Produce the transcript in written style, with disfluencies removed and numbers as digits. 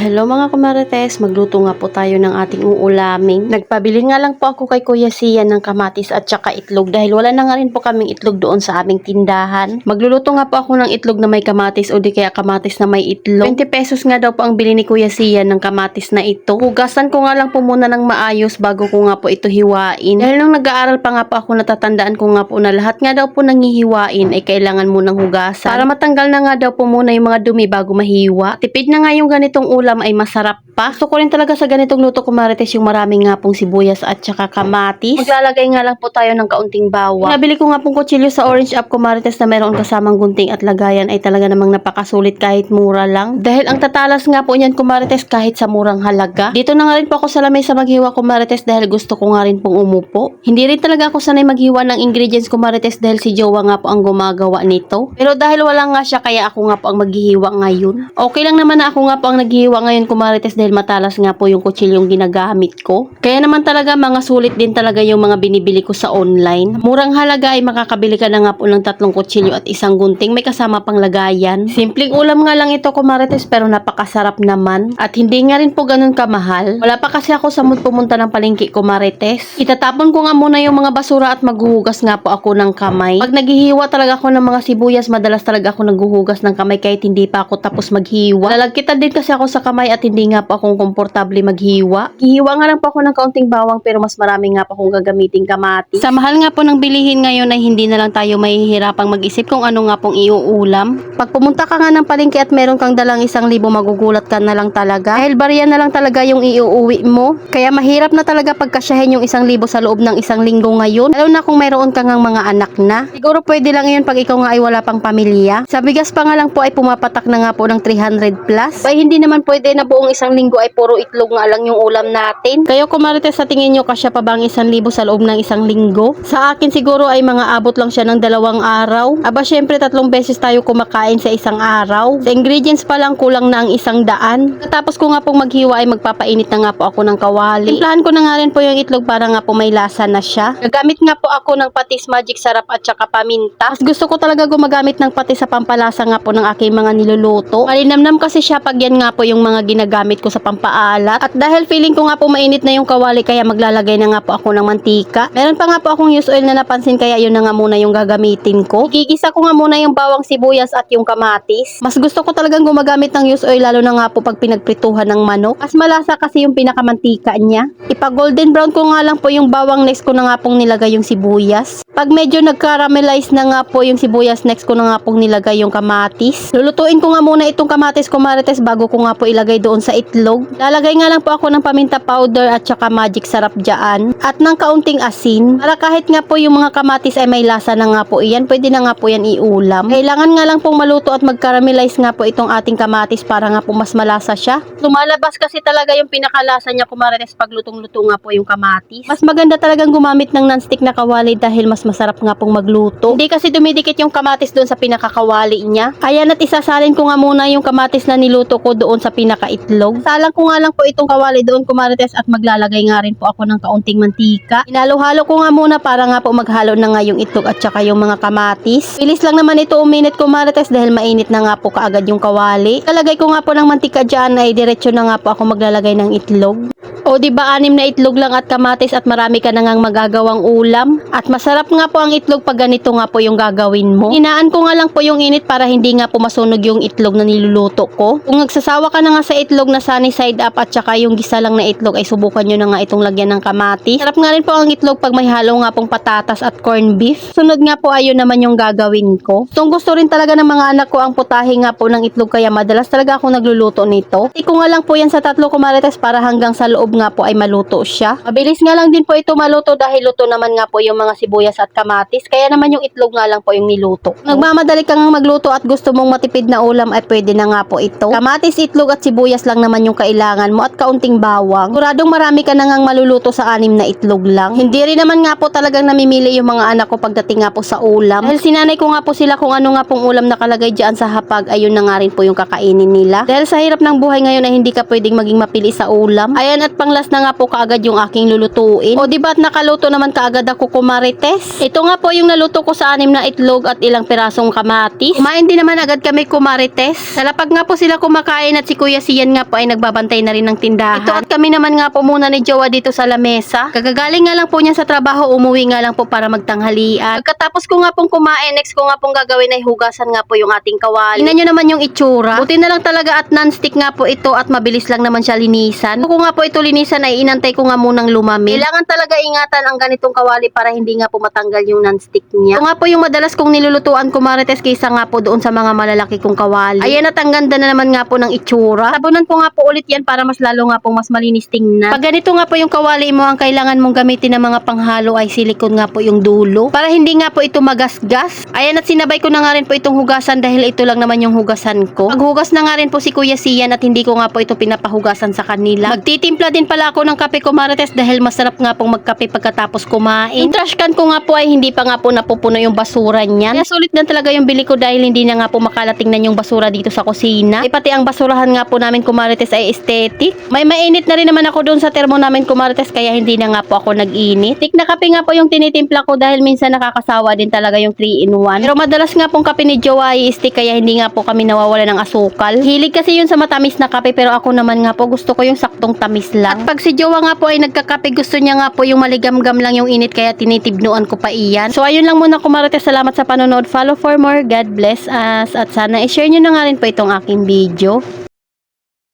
Hello mga kumarites, magluto nga po tayo ng ating uulaming. Nagpabili nga lang po ako kay Kuya Sian ng kamatis at saka itlog dahil wala na nga rin po kaming itlog doon sa aming tindahan. Magluluto nga po ako ng itlog na may kamatis o di kaya kamatis na may itlog. 20 pesos nga daw po ang bili ni Kuya Sian ng kamatis na ito. Hugasan ko nga lang po muna ng maayos bago ko nga po ito hiwain. Dahil nung nag-aaral pa nga po ako, natatandaan ko nga po na lahat nga daw po nang hihiwain ay kailangan munang hugasan para matanggal na nga daw po muna yung mga dumi bago mahiwa. Tipid na nga yung ganitong ulam ay masarap pa. Gusto ko rin talaga sa ganitong luto kumarites yung maraming nga pong sibuyas at saka kamatis. Maglalagay nga lang po tayo ng kaunting bawang. Nabili ko nga pong kutsilyo sa Orange App kumarites na meron kasamang gunting at lagayan ay talaga namang napakasulit kahit mura lang. Dahil ang tatalas nga po niyan kumarites kahit sa murang halaga. Dito na nga rin po ako sa lamesa maghiwa kumarites dahil gusto ko nga rin pong umupo. Hindi rin talaga ako sanay maghiwa ng ingredients kumarites dahil si Jowa nga po ang gumagawa nito. Pero dahil wala nga siya kaya ako nga po ang maghihiwa ngayon. Okay lang naman na ako nga po ang naghihiwa ngayon kumarites dahil matalas nga po yung kutsilyong ginagamit ko. Kaya naman talaga mga sulit din talaga yung mga binibili ko sa online. Murang halaga ay makakabili ka na nga po ng 3 kutsilyo at isang gunting may kasama pang lagayan. Simpleng ulam nga lang ito kumarites pero napakasarap naman at hindi nga rin po ganun kamahal. Wala pa kasi ako sa mood pumunta ng palengke kumarites. Itatapon ko nga muna yung mga basura at maghuhugas nga po ako ng kamay. Pag naghihiwa talaga ako ng mga sibuyas, madalas talaga ako naghuhugas ng kamay kahit hindi pa ako tapos maghiwa. Lalagkitan din kasi ako sa kamay at hindi nga po akong komportable maghiwa. Hihiwa nga lang po ako ng kaunting bawang pero mas marami nga po akong gagamiting kamatis. Sa mahal nga po ng bilihin ngayon ay hindi na lang tayo mahihirapang mag-isip kung ano nga pong iuulam. Pag pumunta ka nga ng palengke at meron kang dalang 1,000, magugulat ka na lang talaga. Dahil bariya na lang talaga yung iuuwi mo. Kaya mahirap na talaga pagkasyahin yung 1,000 sa loob ng 1 linggo ngayon. Lalo na kung mayroon ka ngang mga anak na. Siguro pwede lang yun pag ikaw nga ay wala pang pamilya. Sa bigas pa nga lang po ay pumapatak na nga po ng 300 plus. Ay hindi naman pwede na buong 1 linggo ay puro itlog nga lang yung ulam natin. Kayo kumarites, sa tingin nyo kasya pa bang 1,000 sa loob ng 1 linggo? Sa akin siguro ay mga abot lang siya ng 2 araw. Aba syempre 3 beses tayo kumakain sa isang araw. Sa ingredients pa lang kulang na ang 100. Tapos ko nga pong maghiwa ay magpapainit na nga po ako ng kawali. Timplahan ko na nga rin po yung itlog para nga po may lasa na siya. Nagamit nga po ako ng patis, magic sarap at saka paminta. Mas gusto ko talaga gumagamit ng patis sa pampalasa nga po ng aking mga niluluto. Malinamnam kasi siya pag yan nga po yung mga ginagamit ko sa pampaalat. At dahil feeling ko nga po mainit na yung kawali kaya maglalagay na nga po ako ng mantika. Meron pa nga po akong use oil na napansin kaya yun na nga muna yung gagamitin ko. Igigisa ko nga muna yung bawang sibuyas at yung kamatis. Mas gusto ko talagang gumagamit ng use oil lalo na nga po pag pinagprituhan ng manok. Mas malasa kasi yung pinakamantika niya. Ipa golden brown ko nga lang po yung bawang, next ko na nga pong nilagay yung sibuyas. Pag medyo nag-caramelize na nga po yung sibuyas, next ko na nga pong nilagay yung kamatis. Lulutuin ko nga muna itong kamatis kumarites bago ko nga po ilagay doon sa itlog. Lalagay nga lang po ako ng paminta powder at saka magic sarap dyan. At ng kaunting asin. Para kahit nga po yung mga kamatis ay may lasa na nga po iyan, pwede na nga po yan iulam. Kailangan nga lang pong maluto at mag-caramelize nga po itong ating kamatis para nga po mas malasa siya. Lumalabas kasi talaga yung pinakalasa niya kumarites pag lutong-luto nga po yung kamatis. Mas maganda talagang gumamit ng non-stick na kawali dahil mas masarap nga pong magluto. Hindi kasi dumidikit yung kamatis doon sa pinakakawali niya. Kaya na't isasalin ko nga muna yung kamatis na niluto ko doon sa pinakaitlog. Salang ko nga lang po itong kawali doon kumarites at maglalagay nga rin po ako ng kaunting mantika. Hinalo-halo ko nga muna para nga po maghalo na nga yung itlog at saka yung mga kamatis. Bilis lang naman ito uminit kumarites dahil mainit na nga po kaagad yung kawali. Kalagay ko nga po ng mantika dyan ay diretso na nga po ako maglalagay ng itlog. O diba 6 na itlog lang at kamatis at marami ka na ngang magagawang ulam. At masarap nga po ang itlog pag ganito nga po yung gagawin mo. Hinaan ko nga lang po yung init para hindi nga po masunog yung itlog na niluluto ko. Kung nagsasawa ka na nga sa itlog na sunny side up at saka yung gisa lang na itlog ay subukan nyo na nga itong lagyan ng kamatis. Sarap nga rin po ang itlog pag may halo nga pong patatas at corned beef. Sunod nga po ayun naman yung gagawin ko. Gusto rin talaga ng mga anak ko ang putahe nga po ng itlog kaya madalas talaga ako nagluluto nito. Iko nga lang po yan sa 3 kumarites para hanggang sa loob nga po ay maluto siya. Mabilis nga lang din po ito maluto dahil luto naman nga po yung mga sibuyas at kamatis. Kaya naman yung itlog nga lang po yung niluto. Nagmamadali kang magluto at gusto mong matipid na ulam ay pwede na nga po ito. Kamatis, itlog at sibuyas lang naman yung kailangan mo at kaunting bawang. Siguradong marami ka na ngang maluluto sa 6 na itlog lang. Hindi rin naman nga po talagang namimili yung mga anak ko pagdating nga po sa ulam. Dahil sinanay ko nga po sila kung ano nga pong ulam nakalagay dyan sa hapag, ayun na nga rin po yung kakainin nila. Dahil sa hirap ng buhay ngayon ay hindi ka pwedeng maging mapili sa ulam. Ayan at last na nga po kaagad yung aking lulutuin. O diba at nakaluto naman kaagad ako kumarites. Ito nga po yung naluto ko sa 6 na itlog at ilang pirasong kamatis. Kumain din naman agad kami kumarites. Salapag nga po sila kumakain at si Kuya Sian nga po ay nagbabantay na rin ng tindahan. Ito at kami naman nga po muna ni Jowa dito sa lamesa. Kagagaling nga lang po niya sa trabaho, umuwi nga lang po para magtanghalian. Pagkatapos ko nga pong kumain, next ko nga pong gagawin ay hugasan nga po yung ating kawali. Tingnan nyo naman yung itsura. Buti na lang talaga at non-stick nga po ito at mabilis lang naman siya linisan. Kung nga po ito linisan ay inantay ko nga munang lumamig. Kailangan talaga ingatan ang ganitong kawali para hindi nga po matanggal yung non-stick niya. Ito nga po yung madalas kong nilulutuan ko marites kaysa nga po doon sa mga malalaki kong kawali. Ayan at ang ganda na naman nga po ng itsura. Sabunan ko nga po ulit yan para mas lalo nga po mas malinis tingnan. Pag ganito nga po yung kawali mo, ang kailangan mong gamitin ng mga panghalo ay silikon nga po yung dulo para hindi nga po ito magasgas. Ayan at sinabay ko na nga rin po itong hugasan dahil ito lang naman yung hugasan ko. Maghugas na nga rin po si Kuya Sian at hindi ko nga po ito pinapahugasan sa kanila. Magtitimpla din pala ako ng kape ko marites dahil masarap nga pong magkape pagkatapos kumain. Yung trash can ko nga po ay hindi pa nga po napupuno yung basura niyan. Kaya sulit na talaga yung bili ko dahil hindi na nga po makalatingnan yung basura dito sa kusina. Pati ang basurahan nga po namin kumarites ay aesthetic. May mainit na rin naman ako doon sa termo namin kumarites kaya hindi na nga po ako nag-init. Tik na kape nga po yung tinitimpla ko dahil minsan nakakasawa din talaga yung 3-in-1. Pero madalas nga pong kape ni Jowa ay stick kaya hindi nga po kami nawawala ng asukal. Hilig kasi yun sa matamis na kape pero ako naman nga po gusto ko yung saktong tamis lang. At pag si Jowa nga po ay nagkakape gusto niya nga po yung maligam-gam lang yung init kaya tinitibnuan ko pa iyan. So ayun lang muna kumarites, salamat sa panonood. Follow for more. God bless us at sana i-share nyo na nga rin po itong aking video.